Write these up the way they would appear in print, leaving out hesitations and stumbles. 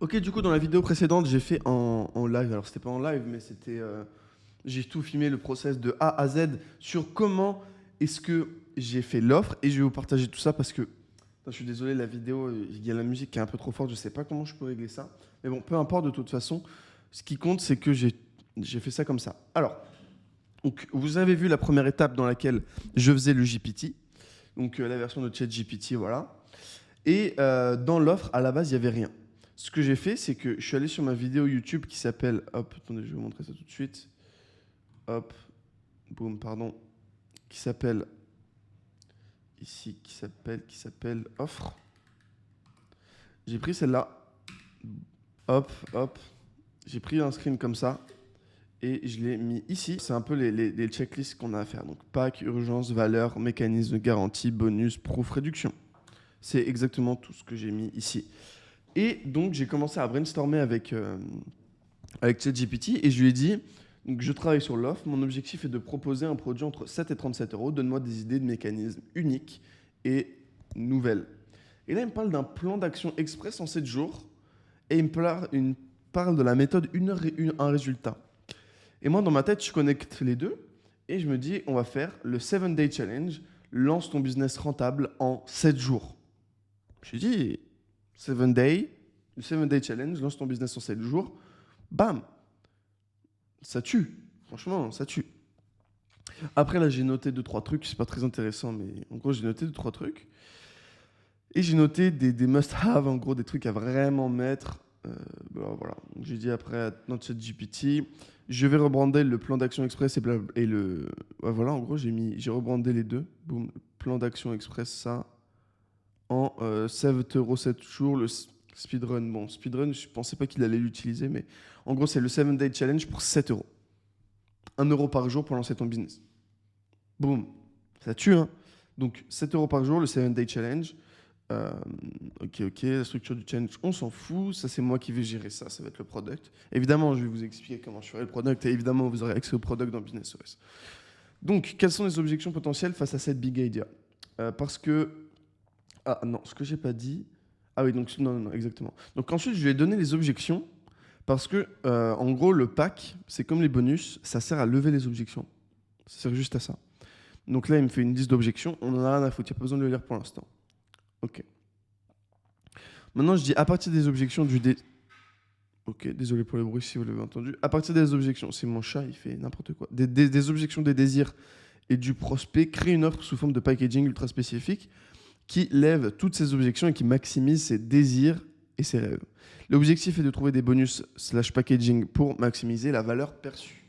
Ok, du coup, dans la vidéo précédente, j'ai fait en live. Alors, c'était pas en live, mais c'était. J'ai tout filmé le process de A à Z sur comment est-ce que j'ai fait l'offre. Et je vais vous partager tout ça parce que. Putain, je suis désolé, la vidéo, il y a la musique qui est un peu trop forte. Je sais pas comment je peux régler ça. Mais bon, peu importe, de toute façon. Ce qui compte, c'est que j'ai fait ça comme ça. Alors, donc, vous avez vu la première étape dans laquelle je faisais le GPT. Donc, la version de ChatGPT, voilà. Et dans l'offre, à la base, il n'y avait rien. Ce que j'ai fait, c'est que je suis allé sur ma vidéo YouTube qui s'appelle... Hop, attendez, je vais vous montrer ça tout de suite. Hop, boum, pardon. Qui s'appelle... Ici, qui s'appelle Offre. J'ai pris celle-là. Hop, hop. J'ai pris un screen comme ça. Et je l'ai mis ici. C'est un peu les checklists qu'on a à faire. Donc, pack, urgence, valeur, mécanisme, garantie, bonus, proof, réduction. C'est exactement tout ce que j'ai mis ici. Et donc, j'ai commencé à brainstormer avec ChatGPT et je lui ai dit, donc, je travaille sur l'offre, mon objectif est de proposer un produit entre 7 et 37 euros, donne-moi des idées de mécanismes uniques et nouvelles. Et là, il me parle d'un plan d'action express en 7 jours et il me parle de la méthode 1 heure et un résultat. Et moi, dans ma tête, je connecte les deux et je me dis, on va faire le 7-day challenge, lance ton business rentable en 7 jours. Je lui ai dit, 7-day, le 7-day challenge, lance ton business en 7 jours, bam, ça tue. Franchement, ça tue. Après, là, j'ai noté 2-3 trucs. C'est pas très intéressant, mais en gros, j'ai noté 2-3 trucs. Et j'ai noté des must-have, en gros, des trucs à vraiment mettre. Voilà. Donc, j'ai dit après à notre ChatGPT, je vais rebrander le plan d'action express et le. Ouais, voilà, en gros, j'ai rebrandé les deux. Boum, plan d'action express, ça. En 7 euros 7 jours, le speedrun. Bon, speedrun, je pensais pas qu'il allait l'utiliser, mais en gros, c'est le 7-day challenge pour 7 euros. 1 euro par jour pour lancer ton business. Boum, ça tue, hein. Donc, 7 euros par jour, le 7-day challenge. Ok, la structure du challenge, on s'en fout. Ça, c'est moi qui vais gérer ça. Ça va être le product. Évidemment, je vais vous expliquer comment je ferai le product et évidemment, vous aurez accès au product dans Business OS. Donc, quelles sont les objections potentielles face à cette big idea? Parce que. Ah non, ce que j'ai pas dit. Ah oui, donc non, exactement. Donc ensuite, je lui ai donné les objections parce que, en gros, le pack, c'est comme les bonus, ça sert à lever les objections. Ça sert juste à ça. Donc là, il me fait une liste d'objections. On en a rien à foutre. Il n'y a pas besoin de le lire pour l'instant. Ok. Maintenant, je dis à partir des objections du dé. Ok, désolé pour le bruit si vous l'avez entendu. À partir des objections, c'est mon chat, il fait n'importe quoi. Des objections, des désirs et du prospect, crée une offre sous forme de packaging ultra spécifique qui lève toutes ces objections et qui maximise ses désirs et ses rêves. L'objectif est de trouver des bonus / packaging pour maximiser la valeur perçue.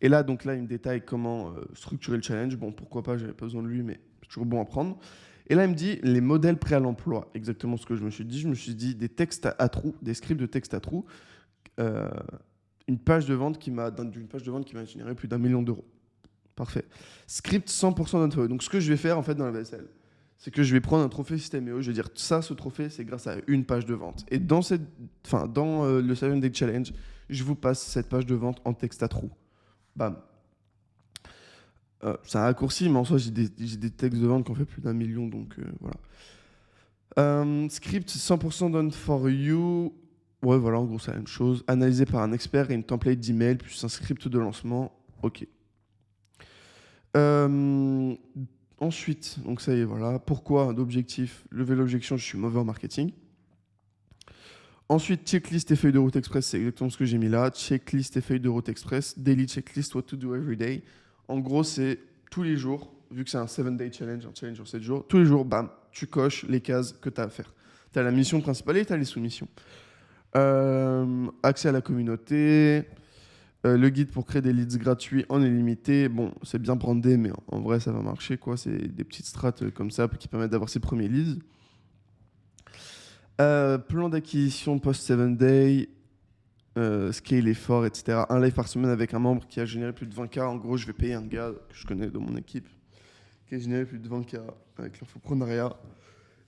Et là, donc là, il me détaille comment structurer le challenge. Bon, pourquoi pas, j'avais pas besoin de lui, mais c'est toujours bon à prendre. Et là, il me dit les modèles prêts à l'emploi. Exactement ce que je me suis dit. Je me suis dit des textes à trous, des scripts de texte à trous. Une page de vente qui m'a généré plus d'1 million d'euros. Parfait. Script 100% d'intérêt. Donc, ce que je vais faire en fait dans la VSL, c'est que je vais prendre un trophée System.io, je vais dire ça, ce trophée, c'est grâce à une page de vente. Et dans le 7-day challenge, je vous passe cette page de vente en texte à trous. Bam. C'est un raccourci, mais en soi, j'ai des textes de vente qui ont fait plus d'1 million, donc voilà. Script 100% done for you. Ouais, voilà, en gros, c'est la même chose. Analysé par un expert et une template d'email, plus un script de lancement. Ok. Ensuite, donc ça y est, voilà. Pourquoi d'objectif? Lever l'objection, je suis mauvais en marketing. Ensuite, checklist et feuille de route express, c'est exactement ce que j'ai mis là. Checklist et feuille de route express. Daily checklist, what to do every day. En gros, c'est tous les jours, vu que c'est un 7-day challenge, un challenge en 7 jours, tous les jours, bam, tu coches les cases que tu as à faire. Tu as la mission principale et tu as les soumissions. Accès à la communauté. Le guide pour créer des leads gratuits en illimité. Bon, c'est bien brandé, mais en vrai, ça va marcher, quoi. C'est des petites strates comme ça qui permettent d'avoir ses premiers leads. Plan d'acquisition post-7-day, scale effort, etc. Un live par semaine avec un membre qui a généré plus de 20K. En gros, je vais payer un gars que je connais dans mon équipe qui a généré plus de 20K avec l'infoprenariat.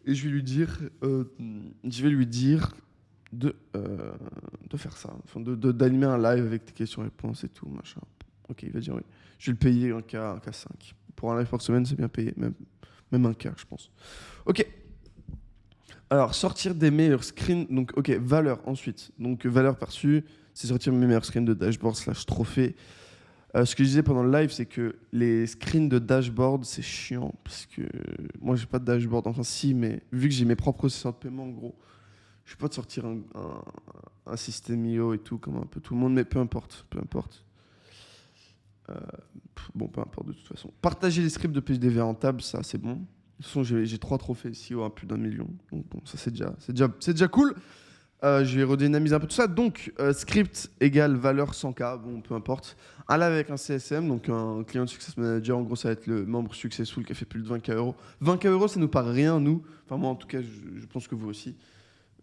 Et je vais lui dire de faire ça, enfin d'animer un live avec tes questions-réponses et tout, machin. Ok, il va dire oui. Je vais le payer un K5. Pour un live par semaine, c'est bien payé, même un K, je pense. Ok. Alors, sortir des meilleurs screens. Donc, ok, valeur ensuite. Donc, valeur perçue, c'est sortir mes meilleurs screens de dashboard slash trophée. Ce que je disais pendant le live, c'est que les screens de dashboard, c'est chiant. Parce que moi, j'ai pas de dashboard. Enfin, si, mais vu que j'ai mes propres processeurs de paiement, en gros, je peux pas te sortir un système IO et tout, comme un peu tout le monde, mais peu importe. Peu importe. Bon, peu importe de toute façon. Partager les scripts de PDV rentables, ça, c'est bon. De toute façon, j'ai 3 trophées SEO à plus d'1 million. Donc, bon, ça, c'est déjà cool. Je vais redynamiser un peu tout ça. Donc, script égale valeur 100K, bon, peu importe. Un live avec un CSM, donc un Client Success Manager. En gros, ça va être le membre Successful qui a fait plus de 20K euros. 20K euros, ça nous paraît rien, nous. Enfin, moi, en tout cas, je pense que vous aussi.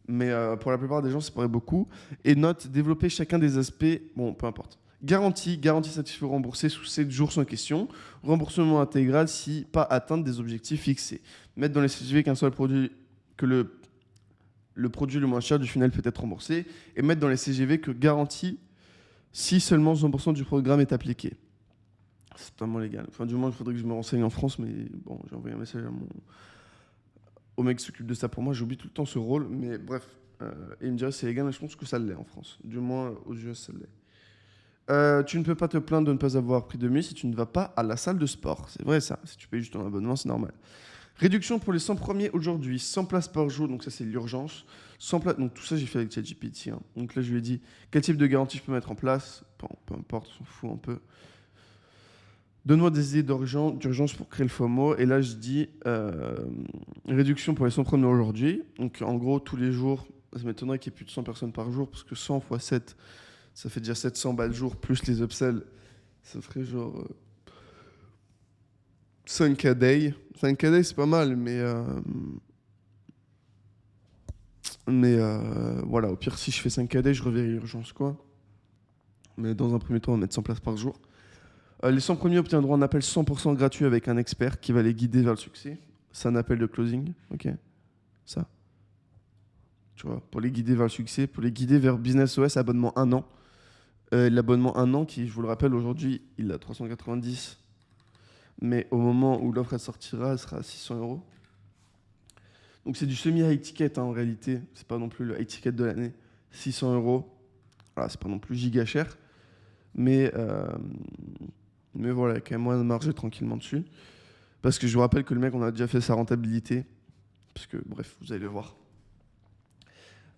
Mais pour la plupart des gens, ça paraît beaucoup. Et note, développer chacun des aspects, bon, peu importe. Garantie satisfait remboursé sous 7 jours sans question. Remboursement intégral si pas atteinte des objectifs fixés. Mettre dans les CGV qu'un seul produit, que le produit le moins cher du final peut être remboursé. Et mettre dans les CGV que garantie si seulement 100% du programme est appliqué. C'est totalement légal. Enfin, du moins, il faudrait que je me renseigne en France, mais bon, j'ai envoyé un message au mec qui s'occupe de ça pour moi. J'oublie tout le temps ce rôle, mais bref. Et il me dirait c'est légal, mais je pense que ça l'est en France. Du moins, aux US, ça l'est. Tu ne peux pas te plaindre de ne pas avoir pris de mise si tu ne vas pas à la salle de sport. C'est vrai ça. Si tu payes juste ton abonnement, c'est normal. Réduction pour les 100 premiers aujourd'hui. 100 places par jour, donc ça c'est l'urgence. 100 places, donc tout ça j'ai fait avec ChatGPT. Hein. Donc là je lui ai dit quel type de garantie je peux mettre en place. Bon, peu importe, on s'en fout un peu. Donne-moi des idées d'urgence pour créer le FOMO. Et là je dis réduction pour les 100 premiers aujourd'hui. Donc en gros tous les jours, ça m'étonnerait qu'il y ait plus de 100 personnes par jour parce que 100 x 7, ça fait déjà 700 balles jour plus les upsells. Ça ferait genre 5K day. 5K day, c'est pas mal, mais voilà, au pire, si je fais 5K day, je reverrai urgence, quoi. Mais dans un premier temps, on va mettre 100 places par jour. Les 100 premiers obtiendront un appel 100% gratuit avec un expert qui va les guider vers le succès. C'est un appel de closing, ok. Ça. Tu vois, pour les guider vers le succès, pour les guider vers Business OS, abonnement 1 an. L'abonnement 1 an, qui, je vous le rappelle, aujourd'hui, il a 390. Mais au moment où l'offre elle sortira, elle sera à 600 euros. Donc c'est du semi-high ticket hein, en réalité. C'est pas non plus le high ticket de l'année. 600 euros. Voilà, c'est pas non plus giga cher. Mais voilà, il y a quand même moyen de marger tranquillement dessus. Parce que je vous rappelle que le mec, on a déjà fait sa rentabilité. Parce que, bref, vous allez le voir.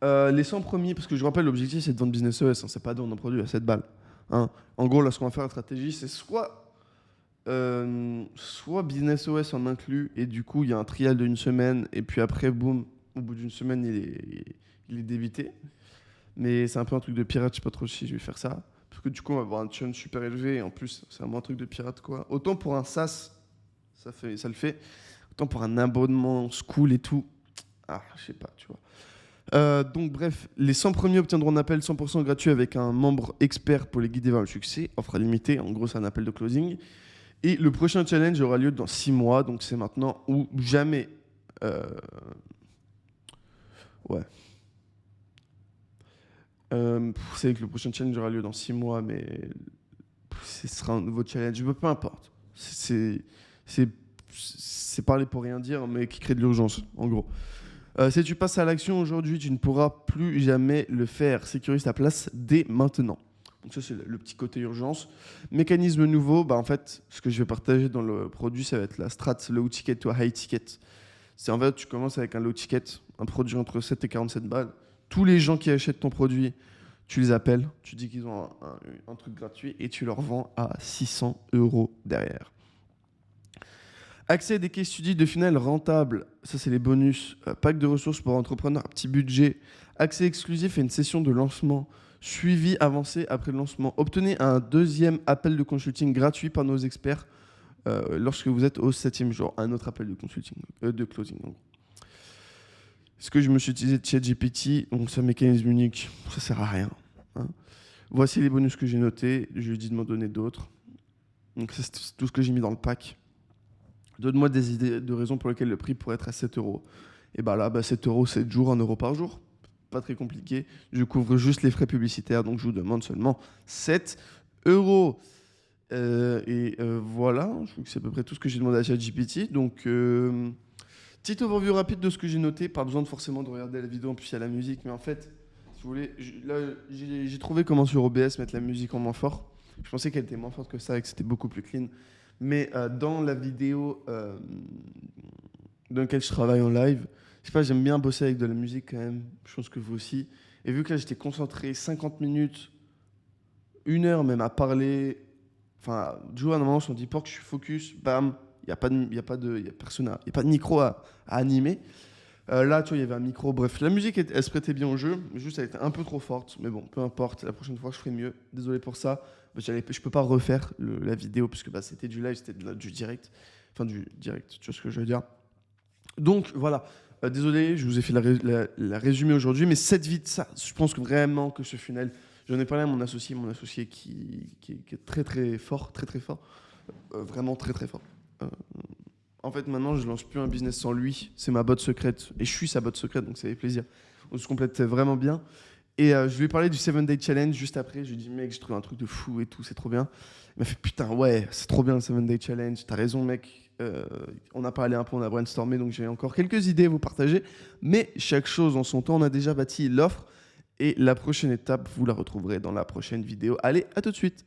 Les 100 premiers, parce que je vous rappelle, l'objectif c'est de vendre Business OS. Hein, c'est pas de vendre un produit à 7 balles. Hein. En gros, là, ce qu'on va faire, la stratégie, c'est soit Business OS en inclus, et du coup, il y a un trial de 1 semaine, et puis après, boum, au bout d'une semaine, il est débité. Mais c'est un peu un truc de pirate, je sais pas trop si je vais faire ça. Parce que du coup, on va avoir un churn super élevé, et en plus, c'est vraiment un truc de pirate, quoi. Autant pour un SaaS, ça le fait. Autant pour un abonnement school et tout, je sais pas, tu vois. Donc bref, les 100 premiers obtiendront un appel 100% gratuit avec un membre expert pour les guider vers le succès, offre limitée, en gros c'est un appel de closing. Et le prochain challenge aura lieu dans 6 mois, donc c'est maintenant ou jamais. Ouais. C'est que le prochain challenge aura lieu dans 6 mois, mais ce sera un nouveau challenge, peu importe. C'est parler pour rien dire, mais qui crée de l'urgence, en gros. Si tu passes à l'action aujourd'hui, tu ne pourras plus jamais le faire. Sécurise ta place dès maintenant. Donc ça, c'est le petit côté urgence. Mécanisme nouveau, en fait, ce que je vais partager dans le produit, ça va être la strat low ticket to high ticket. C'est en fait, tu commences avec un low ticket, un produit entre 7 et 47 balles. Tous les gens qui achètent ton produit, tu les appelles, tu dis qu'ils ont un truc gratuit et tu leur vends à 600 euros derrière. Accès à des case studies de finale rentables, ça c'est les bonus. Pack de ressources pour entrepreneurs, petit budget. Accès exclusif à une session de lancement. Suivi avancé après le lancement. Obtenez un deuxième appel de consulting gratuit par nos experts lorsque vous êtes au 7e jour. Un autre appel de consulting, de closing. Donc. Ce que je me suis utilisé de ChatGPT, donc c'est un mécanisme unique, ça sert à rien. Hein. Voici les bonus que j'ai notés. Je lui ai dit de m'en donner d'autres. Donc c'est tout ce que j'ai mis dans le pack. Donne-moi des idées de raisons pour lesquelles le prix pourrait être à 7 euros. Et là, 7 euros, 7 jours, 1 euro par jour. Pas très compliqué. Je couvre juste les frais publicitaires, donc je vous demande seulement 7 euros. Voilà, je trouve que c'est à peu près tout ce que j'ai demandé à ChatGPT. Donc, Petite overview rapide de ce que j'ai noté. Pas besoin de forcément de regarder la vidéo en plus il y a la musique, mais en fait, si vous voulez, là j'ai trouvé comment sur OBS mettre la musique en moins fort. Je pensais qu'elle était moins forte que ça et que c'était beaucoup plus clean. Mais dans la vidéo dans laquelle je travaille en live, je sais pas, j'aime bien bosser avec de la musique quand même. Je pense que vous aussi. Et vu que là j'étais concentré 50 minutes, 1 heure même à parler, enfin, du jour à un moment sur Deep Work, je suis focus, bam, il n'y a pas de, y a personne, il y a pas de micro à animer. Là, tu vois, il y avait un micro. Bref, la musique, elle se prêtait bien au jeu, mais juste elle était un peu trop forte. Mais bon, peu importe, la prochaine fois, je ferai mieux. Désolé pour ça. Je peux pas refaire la vidéo parce que bah, c'était du live, c'était du direct. Enfin, du direct, tu vois ce que je veux dire. Donc, voilà. Désolé, je vous ai fait la résumé aujourd'hui, mais cette vidéo, ça, je pense que vraiment que ce funnel, j'en ai parlé à mon associé qui est très très fort, très très fort. Vraiment très très fort. En fait, maintenant, je lance plus un business sans lui. C'est ma botte secrète. Et je suis sa botte secrète, donc ça fait plaisir. On se complète vraiment bien. Et je lui ai parlé du 7-Day Challenge juste après. Je lui ai dit, mec, j'ai trouvé un truc de fou et tout, c'est trop bien. Il m'a fait, putain, ouais, c'est trop bien le 7-Day Challenge. T'as raison, mec. On a parlé un peu, on a brainstormé, donc j'ai encore quelques idées à vous partager. Mais chaque chose en son temps, on a déjà bâti l'offre. Et la prochaine étape, vous la retrouverez dans la prochaine vidéo. Allez, à tout de suite.